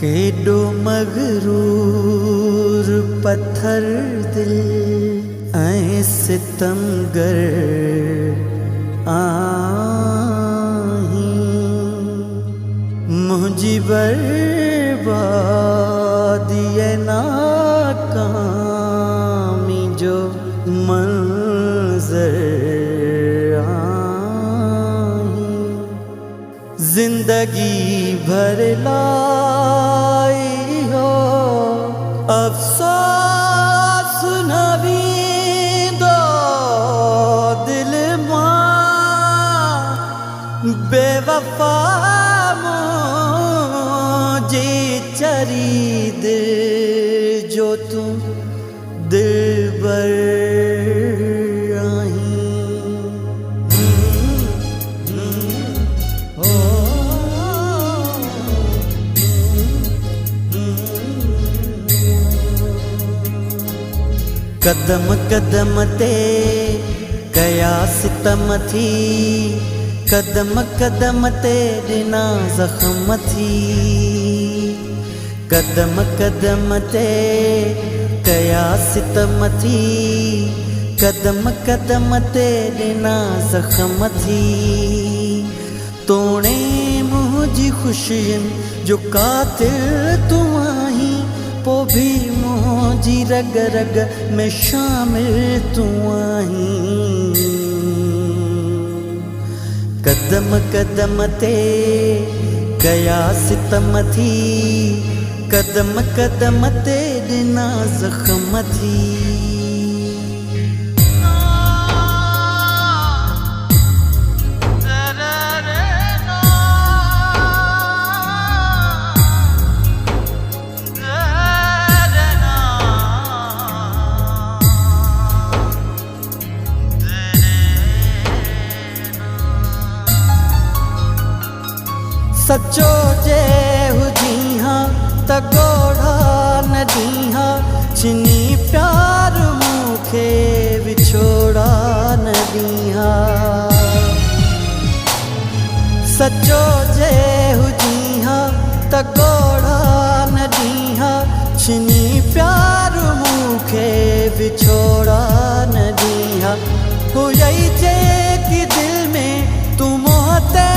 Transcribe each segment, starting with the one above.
केडो मगरूर पत्थर दिल ऐं सितमगर आहीं मुंहिंजी बर्बादी नाकामी जो मंज़र आहीं जिंदगी भर लाई हो अफ़सोस न वींदो दिल मां बेवफ़ा मुंहिंजी चरीद जो तूं दिलबर कदम कदम ते कया सितम थी कदम कदम ते ॾिना ज़ख़्म थी कदम कदम ते कया सितम थी कदम कदम ते ॾिना ज़ख़्म थी तोणे मुंहिंजी ख़ुशियुनि जो कातिल तूं आहीं पो भी मुंहिंजी रग रग में शामिल तूं आहीं कदम कदम ते कया सितम थी कदम कदम ते ॾिना ज़ख़्म थी सचो जे हुजी हाँ त ॻोढ़ा न ॾींहा छिनी प्यार मूंखे विछोड़ा न ॾींहा सचो जे हुजी हाँ त ॻोढ़ा न ॾींहा छिनी प्यार मूंखे विछोड़ा न ॾींहा हुई जेकी दिल में तूं मोहते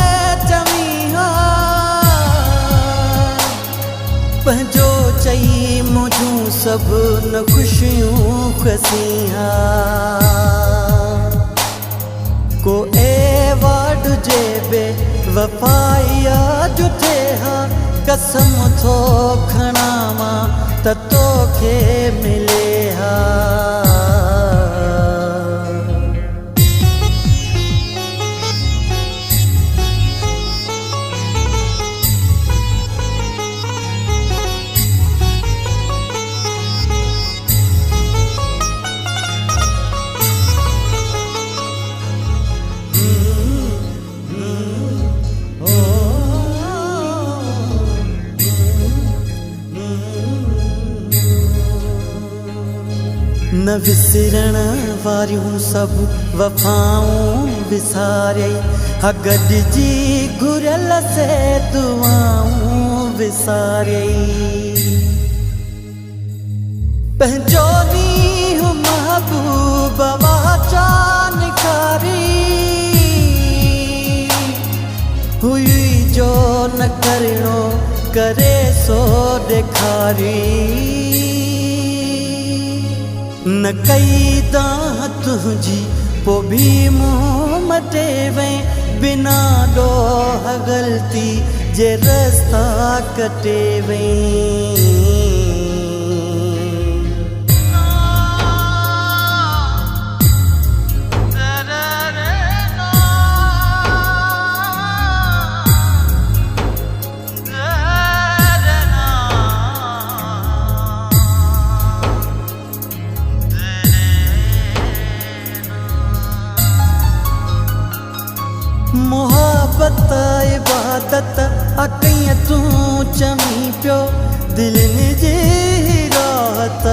चवी पंहिंजो चई मुंहिंजूं सभु न ख़ुशियूं खसीं को एवार्ड जे बे वफ़ाइया जो थे हा कसम थो खणा मां त तोखे मिले हा न विसरण वारियूं सभु वफ़ाऊं विसारे हा गॾिजी घुरियल से दुआऊं विसारे पंहिंजो ॾींहुं महबूब वाचा निखारी हुई जो न करिणो करे सो ॾेखारी न कई दाह तुझी पो भी मुँह मटे वहीं बिना ॾोह ग़लती जे रस्ता कटे वहीं मोहब्बत इबादत अकैं तूं चमी पियो दिलनि जी राहत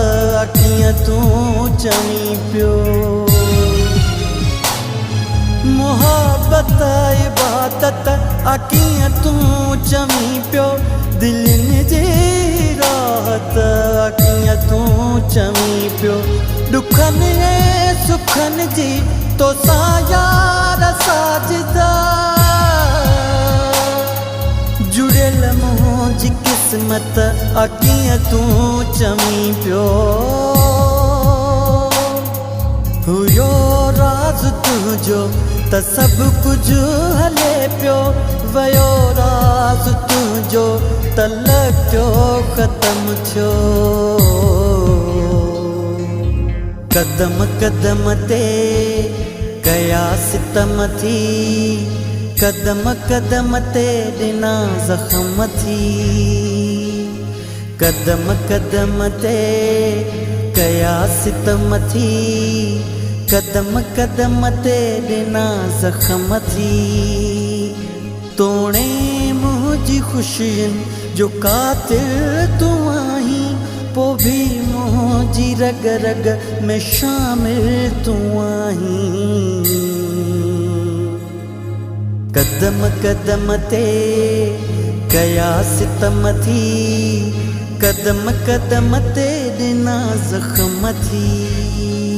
अखियां तूं चमी पियो मोहब्बत इबादत इबादत कीअं तूं चवीं पियो दिलनि जी राहत कीअं तूं चवीं पियो दुखनि ऐं सुखनि जी तोसां यार साजदा जुड़ियल मुंहिंजी क़िस्मत कीअं तूं चवीं पियो हुयो राज़ तुंहिंजो त सभु कुझु हले पियो वयो राज़ तुंहिंजो त लॻियो ख़तमु थियो कदम कदम ते कया सितम थी कदम कदम ते ॾिना ज़ख़म थी कदम कदम ते कया सितम थी कदम कदम ते ॾिना ज़ख़म थी तोणे मुंहिंजी ख़ुशियुनि जो कातिल तूं आहीं पोइ बि मुंहिंजी रग रग में शामिल तूं आहीं कदम कदम ते कया सितम थी कदम कदम ते ॾिना ज़ख़म थी